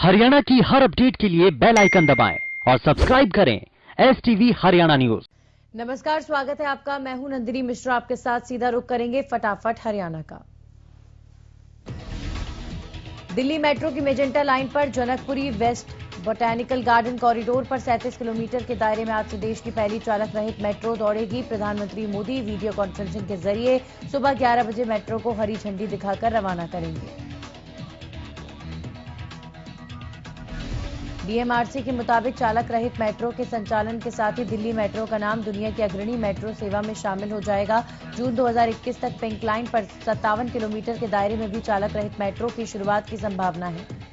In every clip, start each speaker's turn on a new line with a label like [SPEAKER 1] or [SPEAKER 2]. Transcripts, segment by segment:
[SPEAKER 1] हरियाणा की हर अपडेट के लिए बेल आइकन दबाएं और सब्सक्राइब करें STV हरियाणा न्यूज।
[SPEAKER 2] नमस्कार, स्वागत है आपका। मैं हूं नंदिनी मिश्रा। आपके साथ सीधा रुख करेंगे फटाफट हरियाणा का। दिल्ली मेट्रो की मेजेंटा लाइन पर Janakpuri west botanical garden corridor पर 37 किलोमीटर के दायरे में आज से देश की पहली चालक रहित मेट्रो दौड़ेगी। प्रधानमंत्री मोदी वीडियो कॉन्फ्रेंसिंग के जरिए सुबह 11 बजे मेट्रो को हरी झंडी दिखाकर रवाना करेंगे। DMRC के मुताबिक चालक रहित मेट्रो के संचालन के साथ ही दिल्ली मेट्रो का नाम दुनिया की अग्रणी मेट्रो सेवा में शामिल हो जाएगा। जून 2021 तक पिंक लाइन पर 57 किलोमीटर के दायरे में भी चालक रहित मेट्रो की शुरुआत की संभावना है।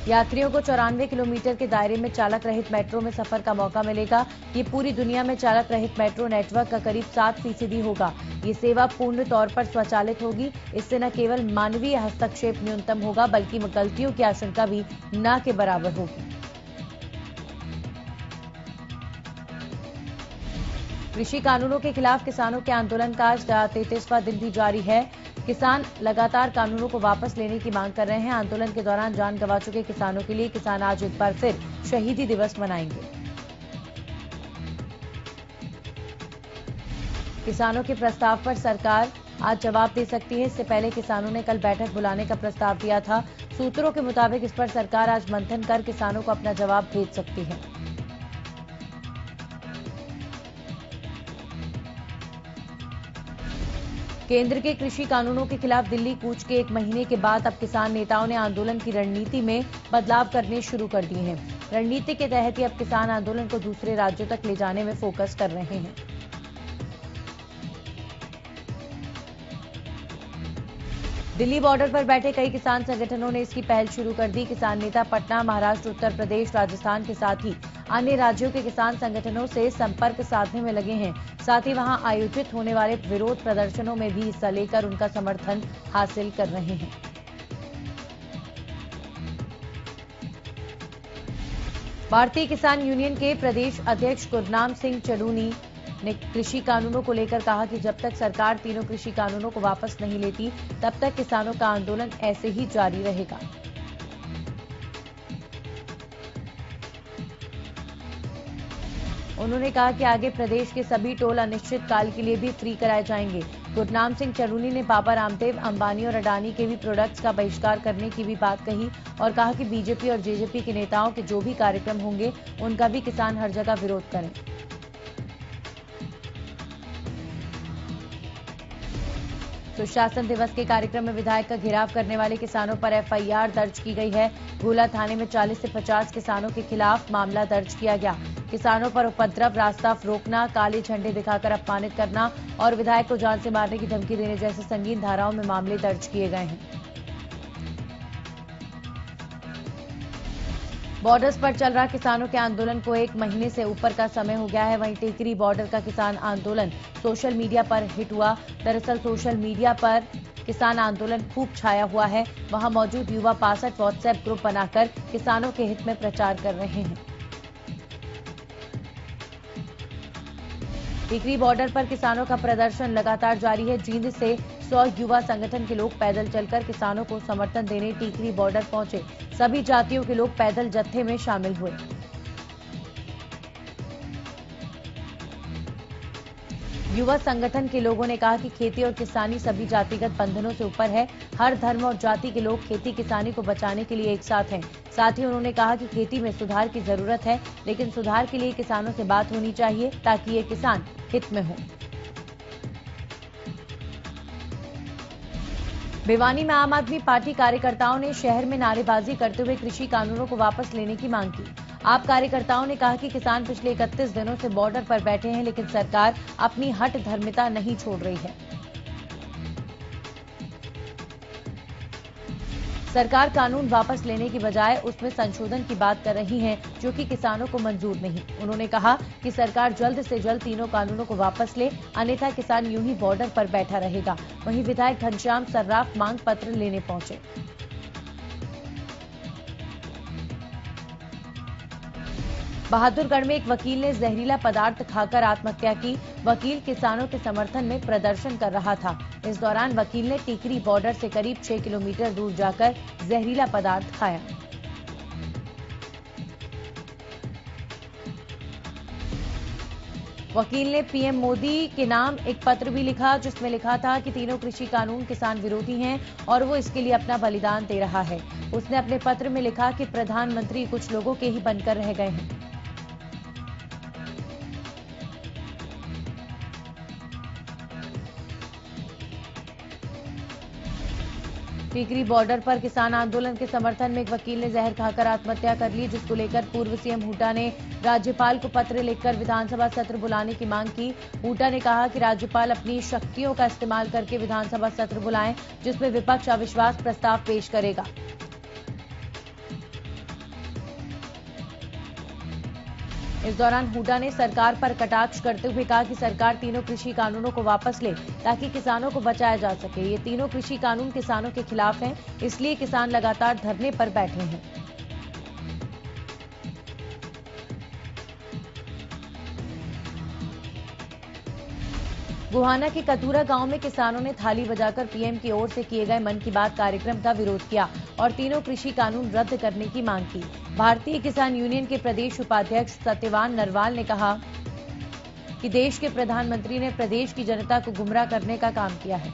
[SPEAKER 2] यात्रियों को 94 किलोमीटर के दायरे में चालक रहित मेट्रो में सफर का मौका मिलेगा। ये पूरी दुनिया में चालक रहित मेट्रो नेटवर्क का करीब 7% होगा। ये सेवा पूर्ण तौर पर स्वचालित होगी। इससे न केवल मानवीय हस्तक्षेप न्यूनतम होगा बल्कि गलतियों की आशंका भी न के बराबर होगी। कृषि कानूनों के खिलाफ किसानों के आंदोलन का आज 33वां दिन भी जारी है। किसान लगातार कानूनों को वापस लेने की मांग कर रहे हैं। आंदोलन के दौरान जान गंवा चुके किसानों के लिए किसान आज एक बार फिर शहीदी दिवस मनाएंगे। किसानों के प्रस्ताव पर सरकार आज जवाब दे सकती है। इससे पहले किसानों ने कल बैठक बुलाने का प्रस्ताव दिया था। सूत्रों के मुताबिक इस पर सरकार आज मंथन कर किसानों को अपना जवाब भेज सकती है। केंद्र के कृषि कानूनों के खिलाफ दिल्ली कूच के 1 महीने के बाद अब किसान नेताओं ने आंदोलन की रणनीति में बदलाव करने शुरू कर दिए हैं। रणनीति के तहत ही अब किसान आंदोलन को दूसरे राज्यों तक ले जाने में फोकस कर रहे हैं। दिल्ली बॉर्डर पर बैठे कई किसान संगठनों ने इसकी पहल शुरू कर दी। किसान नेता पटना, महाराष्ट्र, उत्तर प्रदेश, राजस्थान के साथ ही अन्य राज्यों के किसान संगठनों से संपर्क साधने में लगे हैं। साथ ही वहां आयोजित होने वाले विरोध प्रदर्शनों में भी हिस्सा लेकर उनका समर्थन हासिल कर रहे हैं। भारतीय किसान यूनियन के प्रदेश अध्यक्ष गुरनाम सिंह चलूनी ने कृषि कानूनों को लेकर कहा कि जब तक सरकार तीनों कृषि कानूनों को वापस नहीं लेती तब तक किसानों का आंदोलन ऐसे ही जारी रहेगा। उन्होंने कहा कि आगे प्रदेश के सभी टोल अनिश्चित काल के लिए भी फ्री कराए जाएंगे। गुरनाम सिंह चलूनी ने बाबा रामदेव, अंबानी और अडानी के भी प्रोडक्ट्स का बहिष्कार करने की भी बात कही और कहा कि बीजेपी और जेजेपी के नेताओं के जो भी कार्यक्रम होंगे उनका भी किसान हर जगह विरोध करें। सुशासन दिवस के कार्यक्रम में विधायक का घेराव करने वाले किसानों पर FIR दर्ज की गई है। गोला थाने में 40 से 50 किसानों के खिलाफ मामला दर्ज किया गया। किसानों पर उपद्रव, रास्ता रोकना, काले झंडे दिखाकर अपमानित करना और विधायक को जान से मारने की धमकी देने जैसे संगीन धाराओं में मामले दर्ज किए गए हैं। बॉर्डर्स पर चल रहा किसानों के आंदोलन को 1 महीने से ऊपर का समय हो गया है। वहीं टिकरी बॉर्डर का किसान आंदोलन सोशल मीडिया पर हिट हुआ। दरअसल सोशल मीडिया पर किसान आंदोलन खूब छाया हुआ है। वहां मौजूद युवा 65 व्हाट्सएप ग्रुप बनाकर किसानों के हित में प्रचार कर रहे हैं। टिकरी बॉर्डर पर किसानों का प्रदर्शन लगातार जारी है। जींद से 100 युवा संगठन के लोग पैदल चलकर किसानों को समर्थन देने टिकरी बॉर्डर पहुंचे। सभी जातियों के लोग पैदल जत्थे में शामिल हुए। युवा संगठन के लोगों ने कहा कि खेती और किसानी सभी जातिगत बंधनों से ऊपर है। हर धर्म और जाति के लोग खेती किसानी को बचाने के लिए एक साथ हैं। साथ ही उन्होंने कहा कि खेती में सुधार की जरूरत है, लेकिन सुधार के लिए किसानों से बात होनी चाहिए ताकि ये किसान हित में हो। भिवानी में आम आदमी पार्टी कार्यकर्ताओं ने शहर में नारेबाजी करते हुए कृषि कानूनों को वापस लेने की मांग की। आप कार्यकर्ताओं ने कहा कि किसान पिछले 31 दिनों से बॉर्डर पर बैठे हैं, लेकिन सरकार अपनी हठ धर्मिता नहीं छोड़ रही है। सरकार कानून वापस लेने की बजाय उसमें संशोधन की बात कर रही है, जो कि किसानों को मंजूर नहीं। उन्होंने कहा कि सरकार जल्द से जल्द तीनों कानूनों को वापस ले, अन्यथा किसान यूं ही बॉर्डर पर बैठा रहेगा। वहीं विधायक घनश्याम सर्राफ मांग पत्र लेने पहुंचे। बहादुरगढ़ में एक वकील ने जहरीला पदार्थ खाकर आत्महत्या की। वकील किसानों के समर्थन में प्रदर्शन कर रहा था। इस दौरान वकील ने टीकरी बॉर्डर से करीब 6 किलोमीटर दूर जाकर जहरीला पदार्थ खाया। वकील ने पीएम मोदी के नाम एक पत्र भी लिखा, जिसमें लिखा था कि तीनों कृषि कानून किसान विरोधी हैं और वो इसके लिए अपना बलिदान दे रहा है। उसने अपने पत्र में लिखा कि प्रधानमंत्री कुछ लोगों के ही बनकर रह गए हैं। टीकरी बॉर्डर पर किसान आंदोलन के समर्थन में एक वकील ने जहर खाकर आत्महत्या कर ली, जिसको लेकर पूर्व सीएम हुड्डा ने राज्यपाल को पत्र लिखकर विधानसभा सत्र बुलाने की मांग की। हुड्डा ने कहा कि राज्यपाल अपनी शक्तियों का इस्तेमाल करके विधानसभा सत्र बुलाएं, जिसमें विपक्ष अविश्वास प्रस्ताव पेश करेगा। इस दौरान हुड्डा ने सरकार पर कटाक्ष करते हुए कहा कि सरकार तीनों कृषि कानूनों को वापस ले ताकि किसानों को बचाया जा सके। ये तीनों कृषि कानून किसानों के खिलाफ हैं, इसलिए किसान लगातार धरने पर बैठे हैं। गोहाना के कतूरा गांव में किसानों ने थाली बजाकर पीएम की ओर से किए गए मन की बात कार्यक्रम का विरोध किया और तीनों कृषि कानून रद्द करने की मांग की। भारतीय किसान यूनियन के प्रदेश उपाध्यक्ष सत्यवान नरवाल ने कहा कि देश के प्रधानमंत्री ने प्रदेश की जनता को गुमराह करने का काम किया है।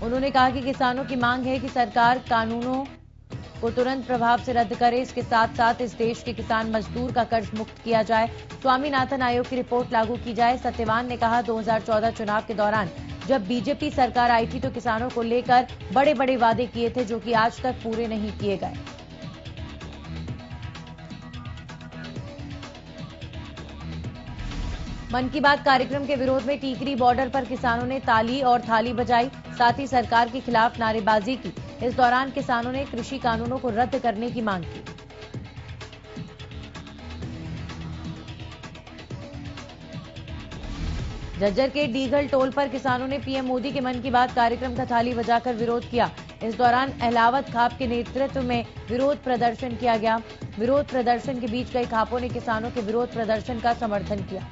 [SPEAKER 2] उन्होंने कहा कि किसानों की मांग है कि सरकार कानूनों को तुरंत प्रभाव से रद्द करे। इसके साथ साथ इस देश के किसान मजदूर का कर्ज मुक्त किया जाए, स्वामीनाथन आयोग की रिपोर्ट लागू की जाए। सत्यवान ने कहा 2014 चुनाव के दौरान जब बीजेपी सरकार आई थी तो किसानों को लेकर बड़े बड़े वादे किए थे, जो कि आज तक पूरे नहीं किए गए। मन की बात कार्यक्रम के विरोध में टीकरी बॉर्डर पर किसानों ने ताली और थाली बजाई, साथ ही सरकार के खिलाफ नारेबाजी की। इस दौरान किसानों ने कृषि कानूनों को रद्द करने की मांग की। झज्जर के डीगल टोल पर किसानों ने पीएम मोदी के मन की बात कार्यक्रम का थाली बजाकर विरोध किया। इस दौरान अहलावत खाप के नेतृत्व में विरोध प्रदर्शन किया गया। विरोध प्रदर्शन के बीच कई खापों ने किसानों के विरोध प्रदर्शन का समर्थन किया।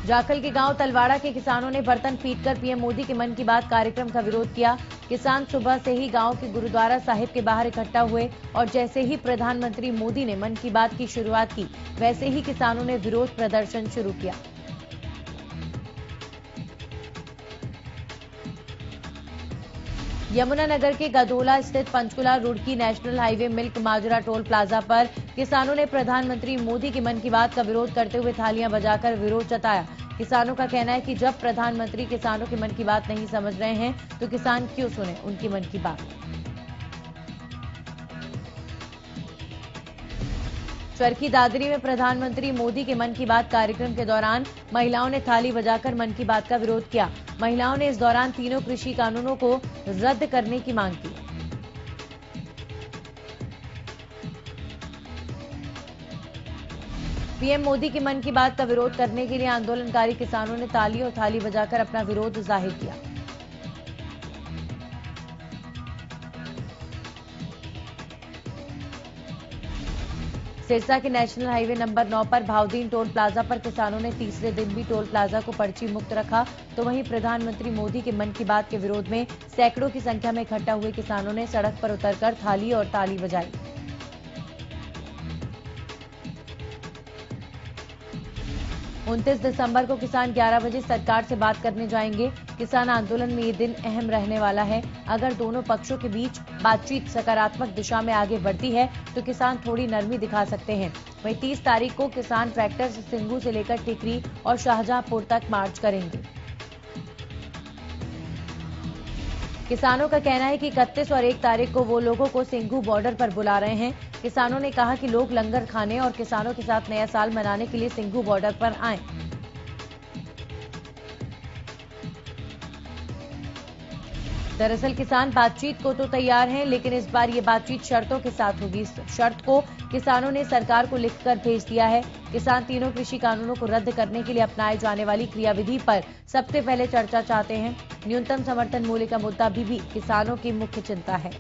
[SPEAKER 2] जाखल के गांव तलवाड़ा के किसानों ने बर्तन पीटकर पीएम मोदी के मन की बात कार्यक्रम का विरोध किया। किसान सुबह से ही गांव के गुरुद्वारा साहिब के बाहर इकट्ठा हुए और जैसे ही प्रधानमंत्री मोदी ने मन की बात की शुरुआत की, वैसे ही किसानों ने विरोध प्रदर्शन शुरू किया। यमुनानगर के गधोला स्थित Panchkula Roorkee national highway Milk Majra toll plaza पर किसानों ने प्रधानमंत्री मोदी के मन की बात का विरोध करते हुए थालियां बजाकर विरोध जताया। किसानों का कहना है कि जब प्रधानमंत्री किसानों के मन की बात नहीं समझ रहे हैं तो किसान क्यों सुने उनकी मन की बात। चरखी दादरी में प्रधानमंत्री मोदी के मन की बात कार्यक्रम के दौरान महिलाओं ने थाली बजाकर मन की बात का विरोध किया। महिलाओं ने इस दौरान तीनों कृषि कानूनों को रद्द करने की मांग की। पीएम मोदी के मन की बात का विरोध करने के लिए आंदोलनकारी किसानों ने ताली और थाली बजाकर अपना विरोध जाहिर किया। सिरसा के नेशनल हाईवे नंबर 9 पर भावदीन टोल प्लाजा पर किसानों ने तीसरे दिन भी टोल प्लाजा को पर्ची मुक्त रखा, तो वहीं प्रधानमंत्री मोदी के मन की बात के विरोध में सैकड़ों की संख्या में इकट्ठा हुए किसानों ने सड़क पर उतरकर थाली और ताली बजाई। 29 दिसंबर को किसान 11 बजे सरकार से बात करने जाएंगे। किसान आंदोलन में ये दिन अहम रहने वाला है। अगर दोनों पक्षों के बीच बातचीत सकारात्मक दिशा में आगे बढ़ती है तो किसान थोड़ी नरमी दिखा सकते हैं। वहीं 30 तारीख को किसान ट्रैक्टर से सिंगू से लेकर टिकरी और शाहजहांपुर तक मार्च करेंगे। किसानों का कहना है कि 31 और 1 तारीख को वो लोगों को सिंघू बॉर्डर पर बुला रहे हैं। किसानों ने कहा कि लोग लंगर खाने और किसानों के साथ नया साल मनाने के लिए सिंघू बॉर्डर पर आएं। दरअसल किसान बातचीत को तो तैयार हैं, लेकिन इस बार ये बातचीत शर्तों के साथ होगी। इस शर्त को किसानों ने सरकार को लिखकर भेज दिया है। किसान तीनों कृषि कानूनों को रद्द करने के लिए अपनाए जाने वाली क्रियाविधि पर सबसे पहले चर्चा चाहते हैं। न्यूनतम समर्थन मूल्य का मुद्दा भी किसानों की मुख्य चिंता है।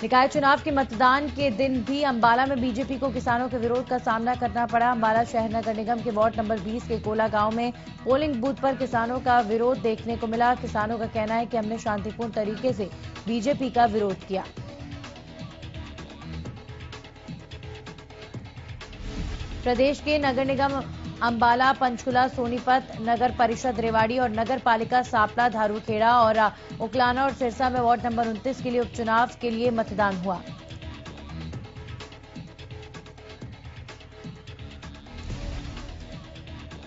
[SPEAKER 2] निकाय चुनाव के मतदान के दिन भी अंबाला में बीजेपी को किसानों के विरोध का सामना करना पड़ा। अंबाला शहर नगर निगम के वार्ड नंबर 20 के कोला गांव में पोलिंग बूथ पर किसानों का विरोध देखने को मिला। किसानों का कहना है कि हमने शांतिपूर्ण तरीके से बीजेपी का विरोध किया। प्रदेश के नगर निगम अंबाला, पंचकुला, सोनीपत, नगर परिषद रेवाड़ी और नगर पालिका सापला, धारूखेड़ा और उकलाना और सिरसा में वार्ड नंबर 29 के लिए उपचुनाव के लिए मतदान हुआ।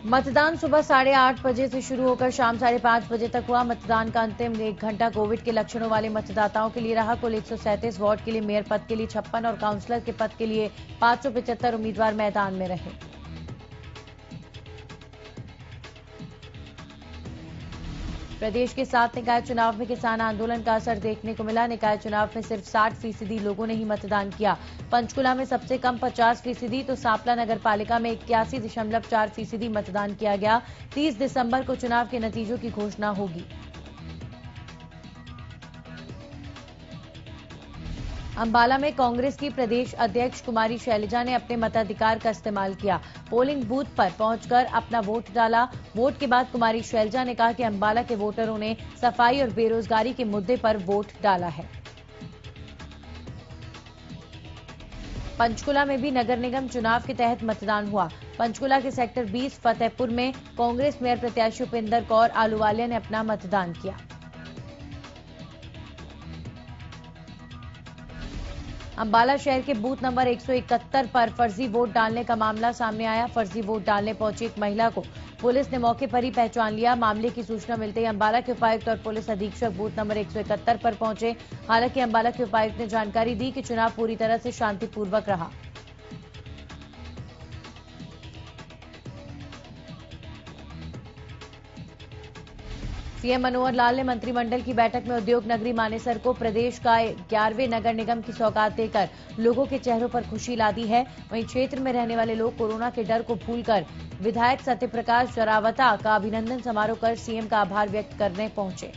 [SPEAKER 2] मतदान सुबह 8:30 बजे से शुरू होकर शाम 5:30 बजे तक हुआ। मतदान का अंतिम 1 घंटा कोविड के लक्षणों वाले मतदाताओं के लिए रहा। कुल 137 वार्ड के लिए मेयर पद के लिए 56 और काउंसलर के पद के लिए 575 उम्मीदवार मैदान में रहे। प्रदेश के 7 निकाय चुनाव में किसान आंदोलन का असर देखने को मिला। निकाय चुनाव में सिर्फ 60% लोगों ने ही मतदान किया। पंचकुला में सबसे कम 50% तो सांपला नगर पालिका में 81.4% मतदान किया गया। 30 दिसंबर को चुनाव के नतीजों की घोषणा होगी। अंबाला में कांग्रेस की प्रदेश अध्यक्ष कुमारी शैलजा ने अपने मताधिकार का इस्तेमाल किया। पोलिंग बूथ पर पहुंचकर अपना वोट डाला। वोट के बाद कुमारी शैलजा ने कहा कि अंबाला के वोटरों ने सफाई और बेरोजगारी के मुद्दे पर वोट डाला है। पंचकुला में भी नगर निगम चुनाव के तहत मतदान हुआ। पंचकुला के सेक्टर 20 फतेहपुर में कांग्रेस मेयर प्रत्याशी उपेंद्र कौर आलूवालिया ने अपना मतदान किया। अंबाला शहर के बूथ नंबर 171 पर फर्जी वोट डालने का मामला सामने आया। फर्जी वोट डालने पहुंची एक महिला को पुलिस ने मौके पर ही पहचान लिया। मामले की सूचना मिलते ही अंबाला के उपायुक्त और पुलिस अधीक्षक बूथ नंबर 171 पर पहुंचे। हालांकि अंबाला के उपायुक्त ने जानकारी दी कि चुनाव पूरी तरह से शांतिपूर्वक रहा। सीएम मनोहर लाल ने मंत्रिमंडल की बैठक में उद्योग नगरी मानेसर को प्रदेश का 11वें नगर निगम की सौगात देकर लोगों के चेहरों पर खुशी ला दी है। वहीं क्षेत्र में रहने वाले लोग कोरोना के डर को भूलकर विधायक सत्यप्रकाश जरावता का अभिनंदन समारोह कर सीएम का आभार व्यक्त करने पहुंचे।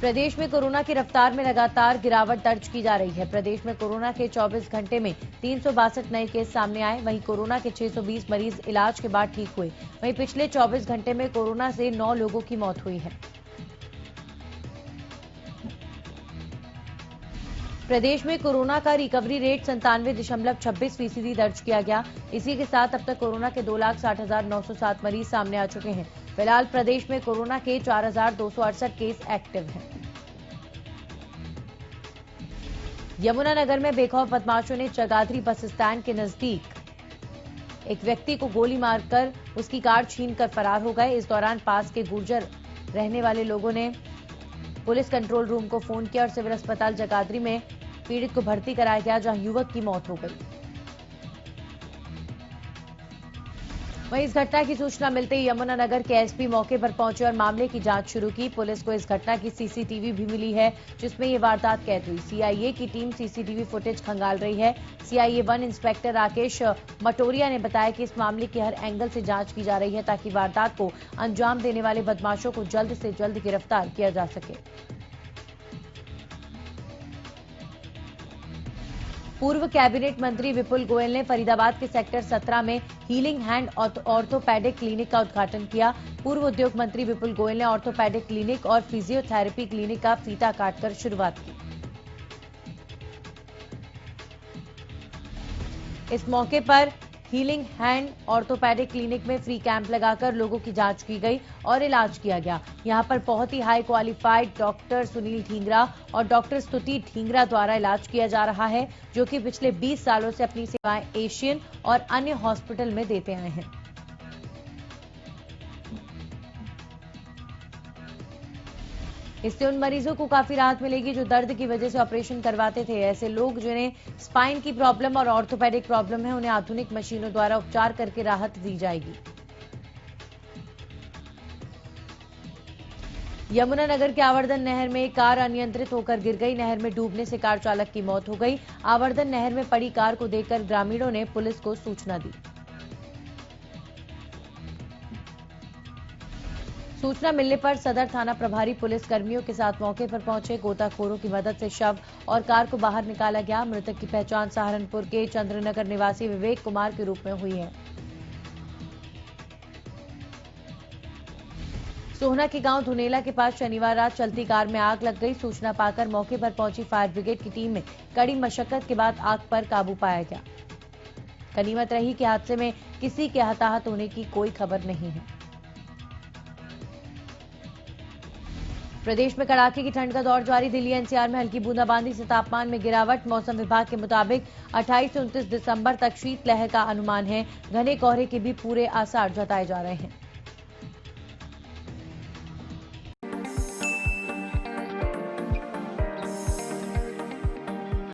[SPEAKER 2] प्रदेश में कोरोना की रफ्तार में लगातार गिरावट दर्ज की जा रही है। प्रदेश में कोरोना के 24 घंटे में 362 नए केस सामने आए। वहीं कोरोना के 620 मरीज इलाज के बाद ठीक हुए। वहीं पिछले 24 घंटे में कोरोना से 9 लोगों की मौत हुई है। प्रदेश में कोरोना का रिकवरी रेट 97.26% दर्ज किया गया। इसी के साथ अब तक कोरोना के 2,60,907 मरीज सामने आ चुके हैं। फिलहाल प्रदेश में कोरोना के 4,268 केस एक्टिव हैं। यमुनानगर में बेखौफ बदमाशों ने जगाधरी बस स्टैंड के नजदीक एक व्यक्ति को गोली मारकर उसकी कार छीनकर फरार हो गए। इस दौरान पास के गुर्जर रहने वाले लोगों ने पुलिस कंट्रोल रूम को फोन किया और सिविल अस्पताल जगाधरी में पीड़ित को भर्ती कराया गया, जहां युवक की मौत हो गई। वहीं इस घटना की सूचना मिलते ही यमुनानगर के एसपी मौके पर पहुंचे और मामले की जांच शुरू की। पुलिस को इस घटना की सीसीटीवी भी मिली है, जिसमें ये वारदात कैद हुई। सीआईए की टीम सीसीटीवी फुटेज खंगाल रही है। सीआईए 1 इंस्पेक्टर राकेश मटोरिया ने बताया कि इस मामले की हर एंगल से जांच की जा रही है, ताकि वारदात को अंजाम देने वाले बदमाशों को जल्द से जल्द गिरफ्तार किया जा सके। पूर्व कैबिनेट मंत्री विपुल गोयल ने फरीदाबाद के सेक्टर 17 में हीलिंग हैंड ऑर्थोपेडिक क्लिनिक का उद्घाटन किया। पूर्व उद्योग मंत्री विपुल गोयल ने ऑर्थोपेडिक क्लिनिक और फिजियोथेरेपी क्लिनिक का फीता काटकर शुरुआत की। इस मौके पर हीलिंग हैंड ऑर्थोपेडिक क्लिनिक में फ्री कैंप लगाकर लोगों की जांच की गई और इलाज किया गया। यहां पर बहुत ही high qualified doctor Sunil Dhingra और डॉक्टर स्तुति ढींगरा द्वारा इलाज किया जा रहा है, जो कि पिछले 20 सालों से अपनी सेवाएं एशियन और अन्य हॉस्पिटल में देते आए हैं। इससे उन मरीजों को काफी राहत मिलेगी जो दर्द की वजह से ऑपरेशन करवाते थे। ऐसे लोग जिन्हें स्पाइन की प्रॉब्लम और ऑर्थोपेडिक प्रॉब्लम है, उन्हें आधुनिक मशीनों द्वारा उपचार करके राहत दी जाएगी। यमुनानगर के आवर्धन नहर में कार अनियंत्रित होकर गिर गई। नहर में डूबने से कार चालक की मौत हो गई। आवर्धन नहर में पड़ी कार को देखकर ग्रामीणों ने पुलिस को सूचना दी। सूचना मिलने पर सदर थाना प्रभारी पुलिस कर्मियों के साथ मौके पर पहुंचे। गोताखोरों की मदद से शव और कार को बाहर निकाला गया। मृतक की पहचान सहारनपुर के चंद्रनगर निवासी विवेक कुमार के रूप में हुई है। सोहना के गांव धुनेला के पास शनिवार रात चलती कार में आग लग गई। सूचना पाकर मौके पर पहुंची फायर ब्रिगेड की टीम में कड़ी मशक्कत के बाद आग पर काबू पाया गया। गनीमत रही कि हादसे में किसी के हताहत होने की कोई खबर नहीं है। प्रदेश में कड़ाके की ठंड का दौर जारी। दिल्ली एनसीआर में हल्की बूंदाबांदी से तापमान में गिरावट। मौसम विभाग के मुताबिक 28 से 29 दिसंबर तक शीतलहर का अनुमान है। घने कोहरे के भी पूरे आसार जताए जा रहे हैं।